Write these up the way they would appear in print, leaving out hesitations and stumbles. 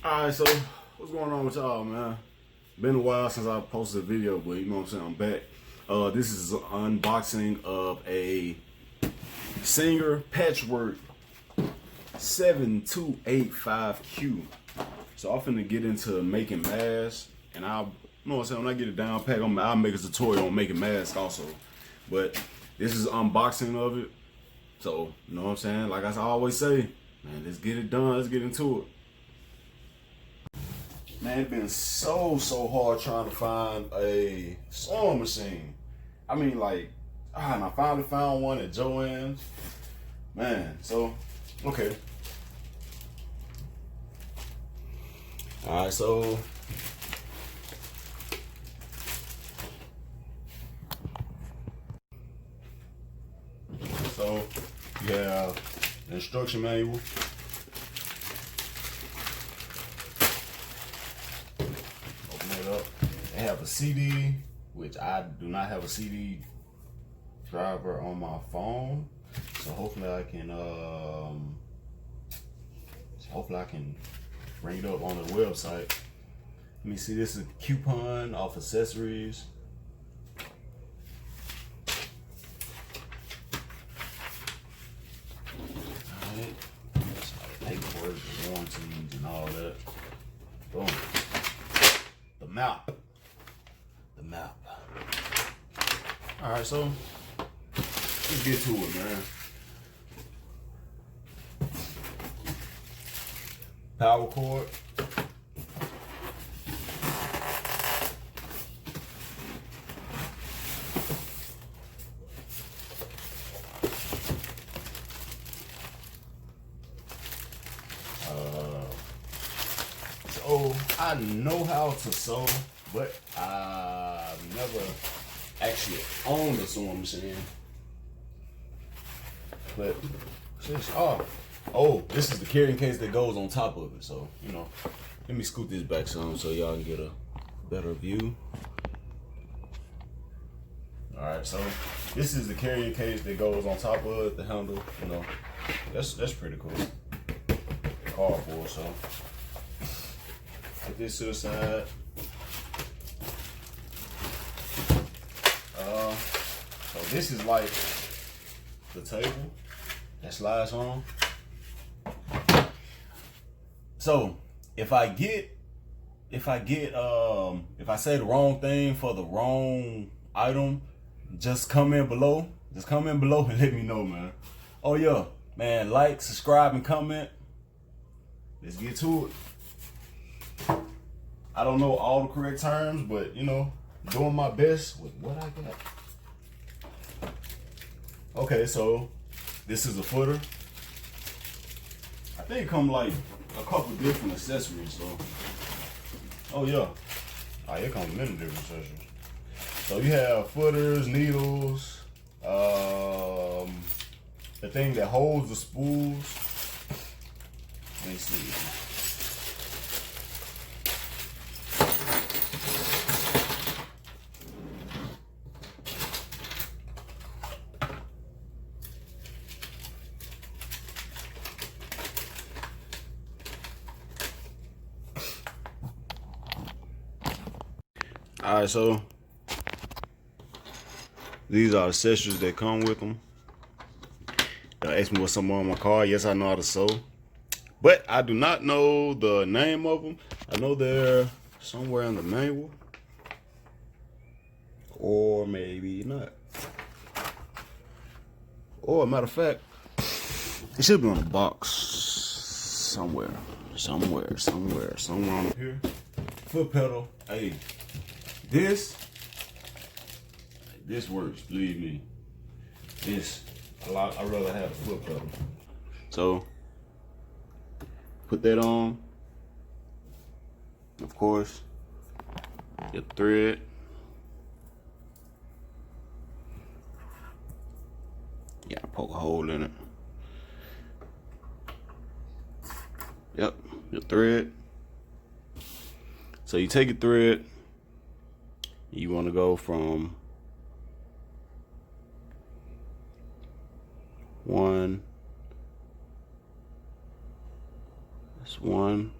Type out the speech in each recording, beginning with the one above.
Alright, so what's going on with y'all, man? Been a while since I posted a video, but you know what I'm saying, I'm back. This is an unboxing of a Singer Patchwork 7285Q. So I'm finna get into making masks, and I'll, you know what I'm saying, when I get it down pat, I'll make a tutorial on making masks also. But this is unboxing of it. So, you know what I'm saying, like I always say, man, let's get it done, let's get into it. Man, it's been so hard trying to find a sewing machine. I mean, like, and I finally found one at Joann's. Man, so, okay. All right, so you have the instruction manual. Up. They have a CD, which I do not have a CD driver on my phone, so hopefully I can bring it up on the website. Let me see. This is a coupon off accessories. All right, paperwork, warranties, and all that. Boom. The map. All right, so let's get to it, man. Power cord. So I know how to sew, but I've never actually owned a sewing machine. But this is the carrying case that goes on top of it. So, you know, let me scoot this back some so y'all can get a better view. All right, so this is the carrying case that goes on top of it, the handle. You know, that's pretty cool. Cardboard, so put this to the side. So this is like the table that slides on. So if I say the wrong thing for the wrong item, just come in below. Just come in below and let me know, man. Oh yeah, man, like, subscribe, and comment. Let's get to it. I don't know all the correct terms, but you know, doing my best with what I got. Okay, so this is a footer. I think it comes like a couple different accessories. So, oh yeah, here comes many different accessories. So you have footers, needles, the thing that holds the spools. Let me see. All right, so these are accessories that come with them. Y'all asked me what's somewhere on my car. Yes, I know how to sew, but I do not know the name of them. I know they're somewhere in the manual, or maybe not. Or, matter of fact, it should be on the box somewhere on up here. Foot pedal. Hey, this works. Believe me. I'd rather have a foot pedal. So put that on. Of course, your thread. Yeah, poke a hole in it. Yep, your thread. So you take your thread, you want to go from one, that's one,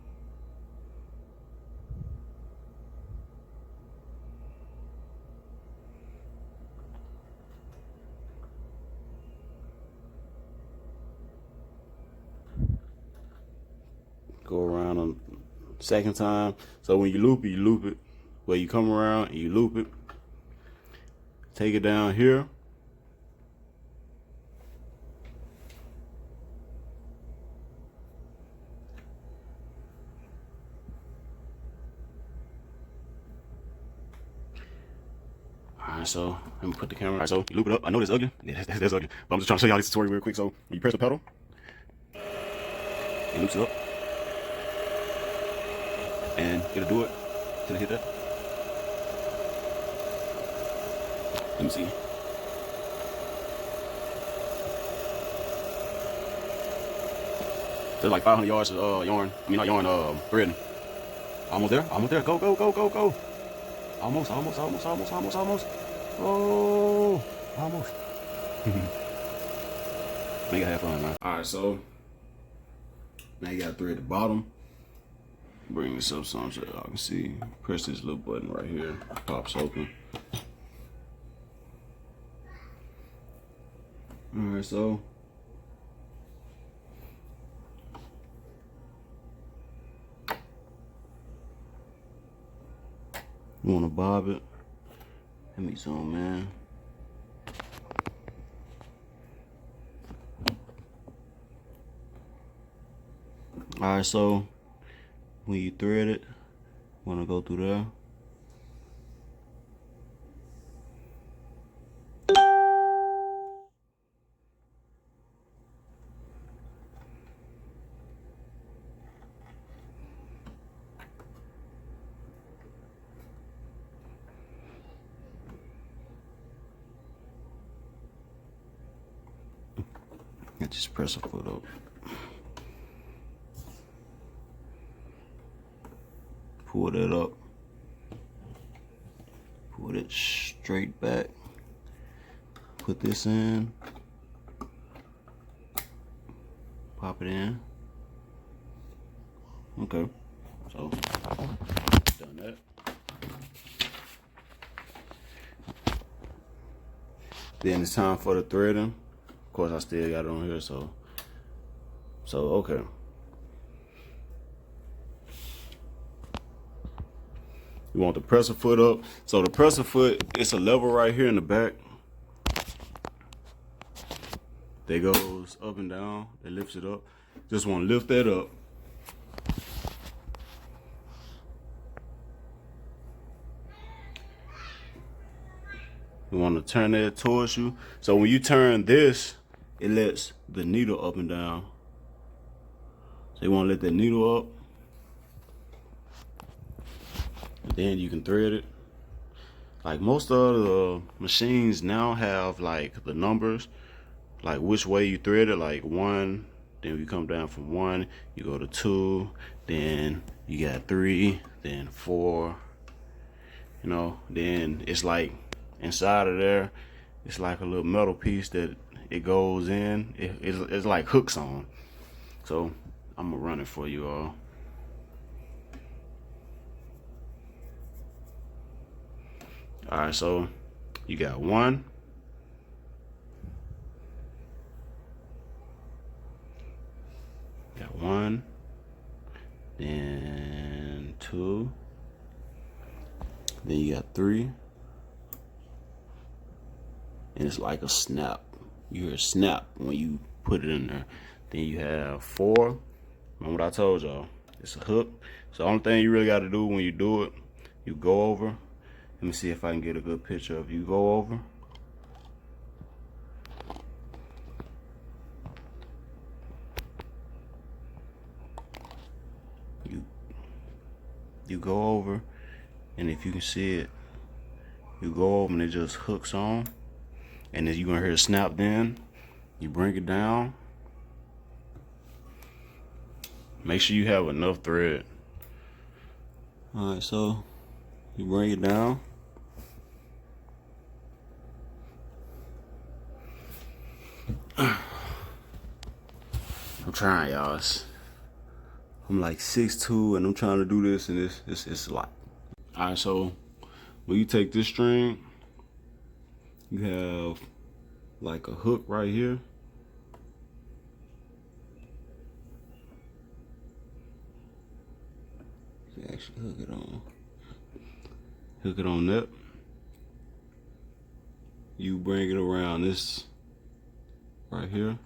around a second time. So when you loop it. Where you come around and you loop it. Take it down here. Alright, so let me put the camera. Alright, so you loop it up. I know that's ugly. Yeah, that's ugly. But I'm just trying to show y'all this tutorial real quick. So you press the pedal, it loops it up, and it'll do it till it hit that. Let me see. There's like 500 yards of yarn. I mean, not yarn, threading. Almost there. Almost there. Go, go, go, go, go. Almost. Oh, almost. Make it have fun, man. All right, so now you got thread at the bottom. Bring this up some so y'all can see. Press this little button right here. Pops open. All right, so you want to bob it. Let me zoom in. All right, so when you thread it, want to go through there. And just press a foot up. Pull that up. Pull it straight back. Put this in. Pop it in. Okay. So, done that. Then it's time for the threading. Of course, I still got it on here, so okay. You want the presser foot up. So the presser foot, it's a lever right here in the back that goes up and down, that lifts it up. Just want to lift that up. You want to turn that towards you. So when you turn this, it lets the needle up and down. So you want to let that needle up. And then you can thread it. Like most of the machines now have like the numbers, like which way you thread it, like 1, then you come down from 1, you go to 2, then you got 3, then 4, you know, then it's like inside of there, it's like a little metal piece that it goes in. It's like hooks on. So I'm gonna run it for you all. All right, so you got 1, got 1, then 2, then you got 3, and it's like a snap. You hear a snap when you put it in there. Then you have 4. Remember what I told y'all? It's a hook. So the only thing you really got to do when you do it, you go over. Let me see if I can get a good picture of you. Go over. You go over, and if you can see it, you go over and it just hooks on. And then you're gonna hear a snap. Then you bring it down. Make sure you have enough thread. All right, so you bring it down. I'm trying, y'all. I'm like 6'2", and I'm trying to do this, and it's a lot. All right, so when you take this string, you have like a hook right here. actually hook it on that. You bring it around this right here.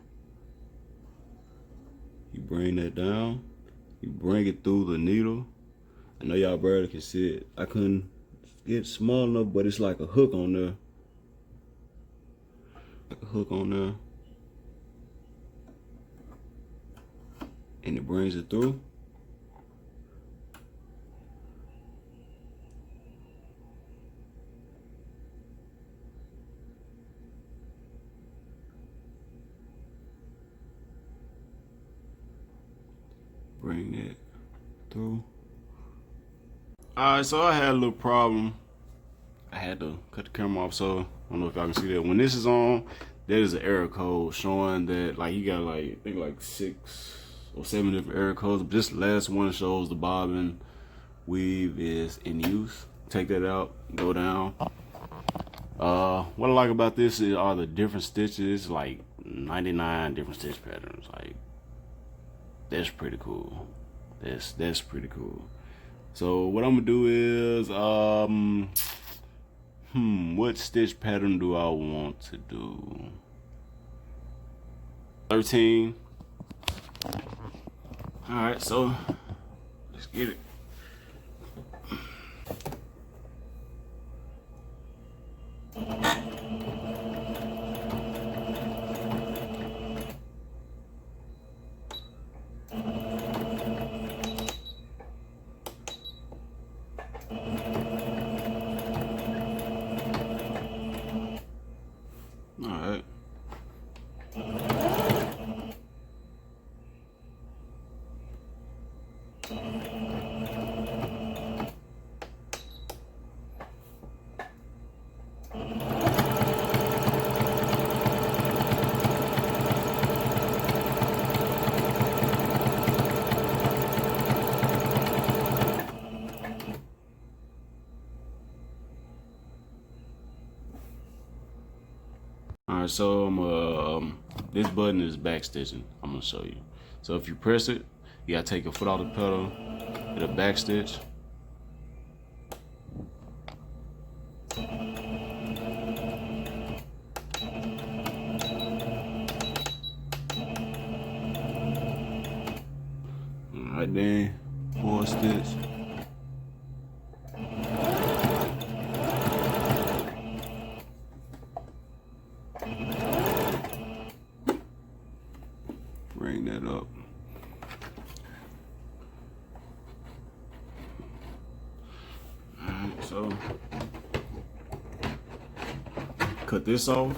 You bring that down. You bring it through the needle. I know y'all barely can see it. I couldn't get small enough, but it's like a hook on there. Like a hook on there. And it brings it through. Bring it through. Alright, so I had a little problem. I had to cut the camera off, so I don't know if y'all can see that. When this is on, there is an error code showing that like you got like I think like 6 or 7 different error codes. But this last one shows the bobbin weave is in use. Take that out, go down. What I like about this is are the different stitches, like 99 different stitch patterns. Like that's pretty cool. That's pretty cool. So what I'm gonna do is what stitch pattern do I want to do? 13. All right, so let's get it. Alright, so this button is back stitching. I'm gonna show you. So if you press it, you gotta take your foot off the pedal, it'll back stitch. Alright, then forward stitch. Bring that up. Alright, so cut this off.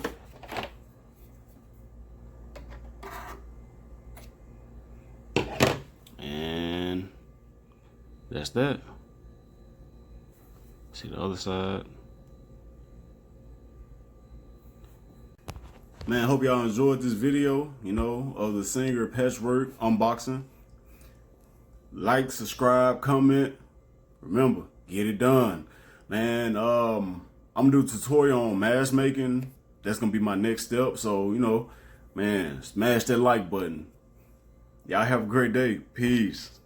And that's that. See the other side. Man, I hope y'all enjoyed this video, you know, of the Singer Patchwork unboxing. Like, subscribe, comment. Remember, get it done. Man, I'm gonna do a tutorial on mask making. That's gonna be my next step. So, you know, man, smash that like button. Y'all have a great day. Peace.